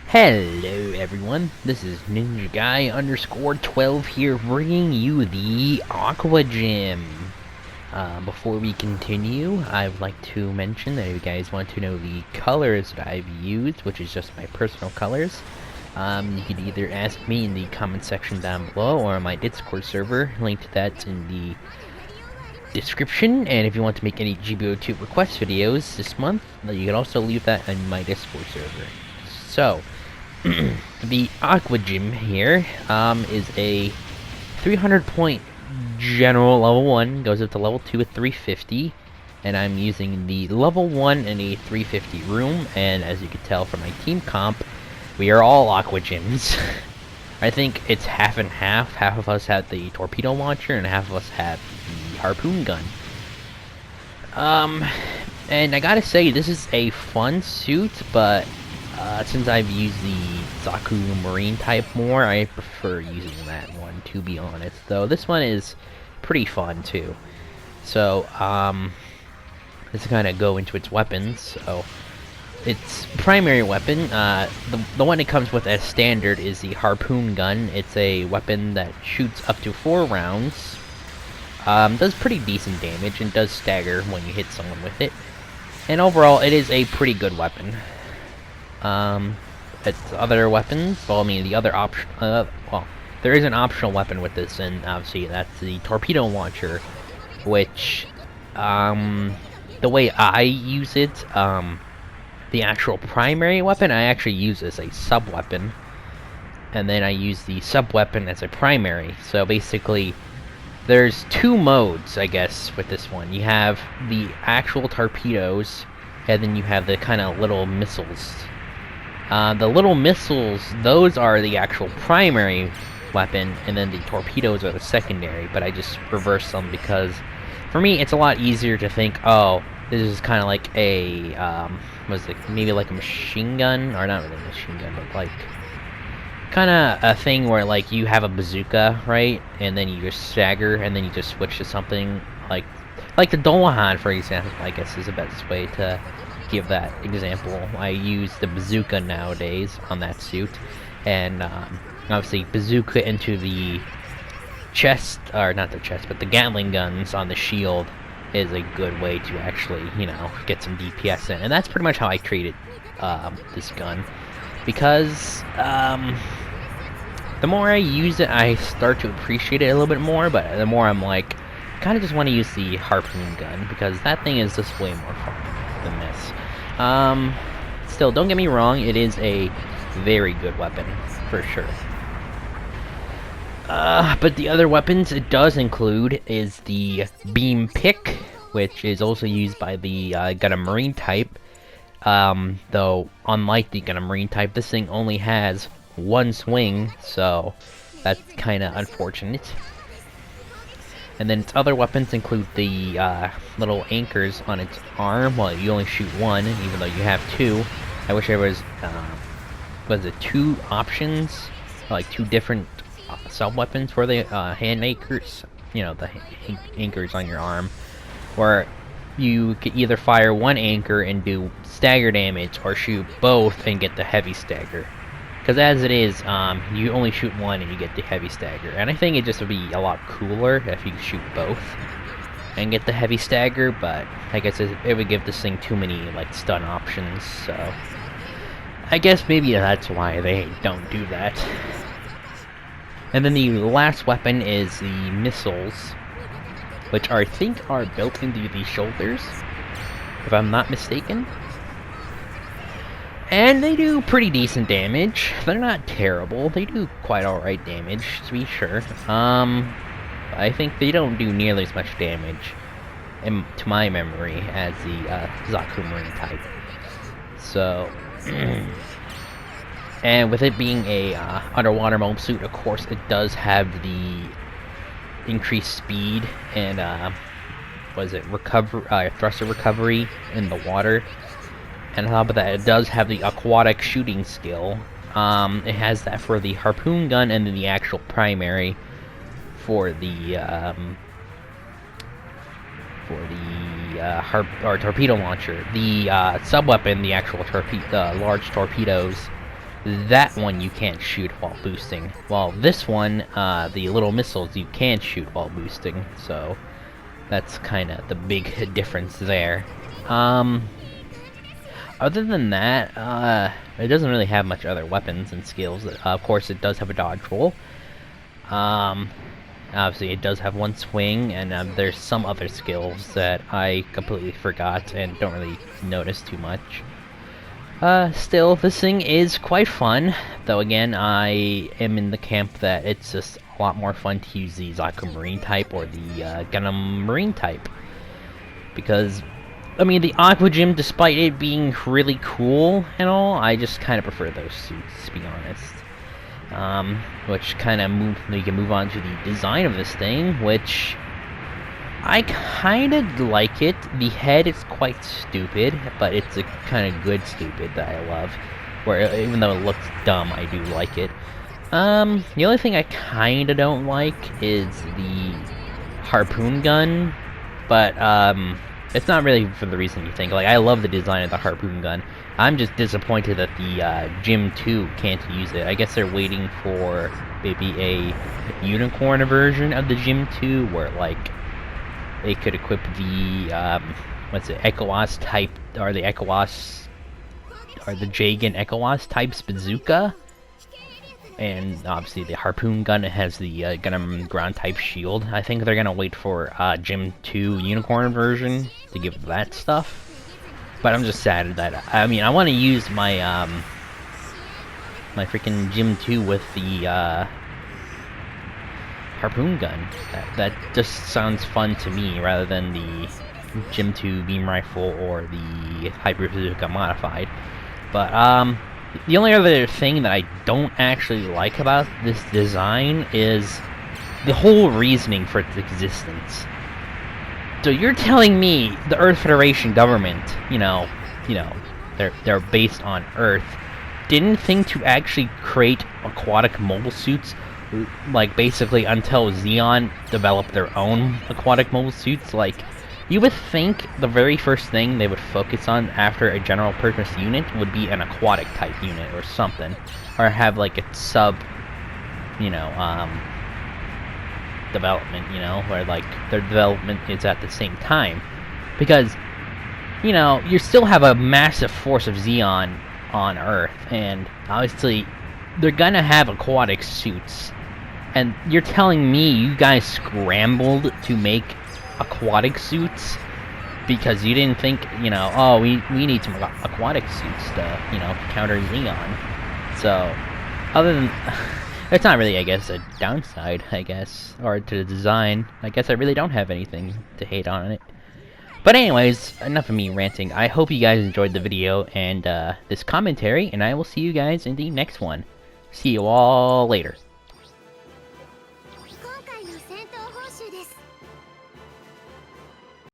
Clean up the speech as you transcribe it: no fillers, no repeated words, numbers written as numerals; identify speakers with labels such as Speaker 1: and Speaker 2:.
Speaker 1: Hello everyone, this is Ninja Guy _12 here, bringing you the Aqua Gym. Before we continue, I would like to mention that if you guys want to know the colors that I've used, which is just my personal colors, you could either ask me in the comment section down below or on my Discord server. Link to that's in the description. And if you want to make any GB02 request videos this month, you can also leave that in my Discord server. So, the Aqua Gym here is a 300 point general level 1, goes up to level 2 at 350, and I'm using the level 1 in a 350 room, and as you can tell from my team comp, we are all Aqua Gyms. I think it's half and half. Half of us have the torpedo launcher and half of us have the harpoon gun. And I gotta say, this is a fun suit, but since I've used the Zaku Marine type more, I prefer using that one, to be honest. Though this one is pretty fun too. So, let's kind of go into its weapons. So, its primary weapon, the one it comes with as standard, is the harpoon gun. It's a weapon that shoots up to 4 rounds. Does pretty decent damage and does stagger when you hit someone with it. And overall, it is a pretty good weapon. Its other weapons, well, I mean, the other option, well, there is an optional weapon with this, and obviously that's the torpedo launcher, which, the way I use it, the actual primary weapon, I actually use as a sub-weapon, and then I use the sub-weapon as a primary. So basically, there's 2 modes, I guess, with this one. You have the actual torpedoes, and then you have the kind of little missiles. The little missiles, those are the actual primary weapon, and then the torpedoes are the secondary, but I just reverse them because, for me, it's a lot easier to think, oh, this is kind of like a, was it maybe like a machine gun, or not really a machine gun, but like, kind of a thing where, like, you have a bazooka, right, and then you just stagger, and then you just switch to something like the Dolahan, for example, I guess is the best way to give that example. I use the bazooka nowadays on that suit, and obviously bazooka into the chest, or not the chest, but the Gatling guns on the shield is a good way to actually, you know, get some DPS in, and that's pretty much how I treated this gun, because the more I use it, I start to appreciate it a little bit more, but the more I'm like, I kind of just want to use the harpoon gun, because that thing is just way more fun than this. Still, don't get me wrong, it is a very good weapon, for sure. But the other weapons it does include is the beam pick, which is also used by the Gundam Marine type. Though, unlike the Gundam Marine type, this thing only has 1 swing, so that's kind of unfortunate. And then its other weapons include the little anchors on its arm. Well, you only shoot 1, even though you have 2. I wish there was it 2 options, like 2 different sub-weapons for the hand anchors, you know, the anchors on your arm, where you could either fire 1 anchor and do stagger damage, or shoot both and get the heavy stagger. Because as it is, you only shoot 1 and you get the heavy stagger. And I think it just would be a lot cooler if you shoot both and get the heavy stagger, but I guess it would give this thing too many, like, stun options, so I guess maybe that's why they don't do that. And then the last weapon is the missiles, which I think are built into the shoulders, if I'm not mistaken. And they do pretty decent damage. They're not terrible. They do quite alright damage, to be sure. I think they don't do nearly as much damage to my memory, as the Zaku Marine type. So, and with it being a underwater mobile suit, of course, it does have the increased speed and thruster recovery in the water. And on top of that, it does have the aquatic shooting skill. It has that for the harpoon gun, and then the actual primary for the torpedo launcher. The sub-weapon, the actual large torpedoes, that one you can't shoot while boosting. While this one, the little missiles, you can shoot while boosting. So that's kind of the big difference there. Other than that, it doesn't really have much other weapons and skills. Of course, it does have a dodge roll. Obviously, it does have one swing, and there's some other skills that I completely forgot and don't really notice too much. Still, this thing is quite fun, though again, I am in the camp that it's just a lot more fun to use the Zaku Marine type or the Gundam Marine type. Because, I mean, the Aqua Gym, despite it being really cool and all, I just kind of prefer those suits, to be honest. Which kind of we can move on to the design of this thing, which I kind of like it. The head is quite stupid, but it's a kind of good stupid that I love. Where even though it looks dumb, I do like it. The only thing I kind of don't like is the harpoon gun, but it's not really for the reason you think. Like, I love the design of the harpoon gun. I'm just disappointed that the GB02 can't use it. I guess they're waiting for maybe a unicorn version of the GB02 where, like, they could equip the, ECOWAS type, or the Jagan ECOWAS type bazooka. And obviously the harpoon gun, it has the Gundam ground type shield. I think they're gonna wait for GB02 unicorn version to give that stuff. But I'm just sad that, I mean, I want to use my my freaking GB02 with the harpoon gun. That just sounds fun to me, rather than the GB02 beam rifle or the Hyper Bazooka modified. But the only other thing that I don't actually like about this design is the whole reasoning for its existence. So you're telling me the Earth Federation government, you know, they're based on Earth, didn't think to actually create aquatic mobile suits, like, basically until Zeon developed their own aquatic mobile suits? Like, you would think the very first thing they would focus on after a general purpose unit would be an aquatic type unit or something, or have like a sub, development, where like their development is at the same time, because you still have a massive force of Zeon on Earth, and obviously they're gonna have aquatic suits, and you're telling me you guys scrambled to make aquatic suits because you didn't think, oh, we need some aquatic suits to, counter Zeon. So, other than it's not really, I guess, a downside, or to the design. I guess I really don't have anything to hate on it. But anyways, enough of me ranting. I hope you guys enjoyed the video and this commentary, and I will see you guys in the next one. See you all later.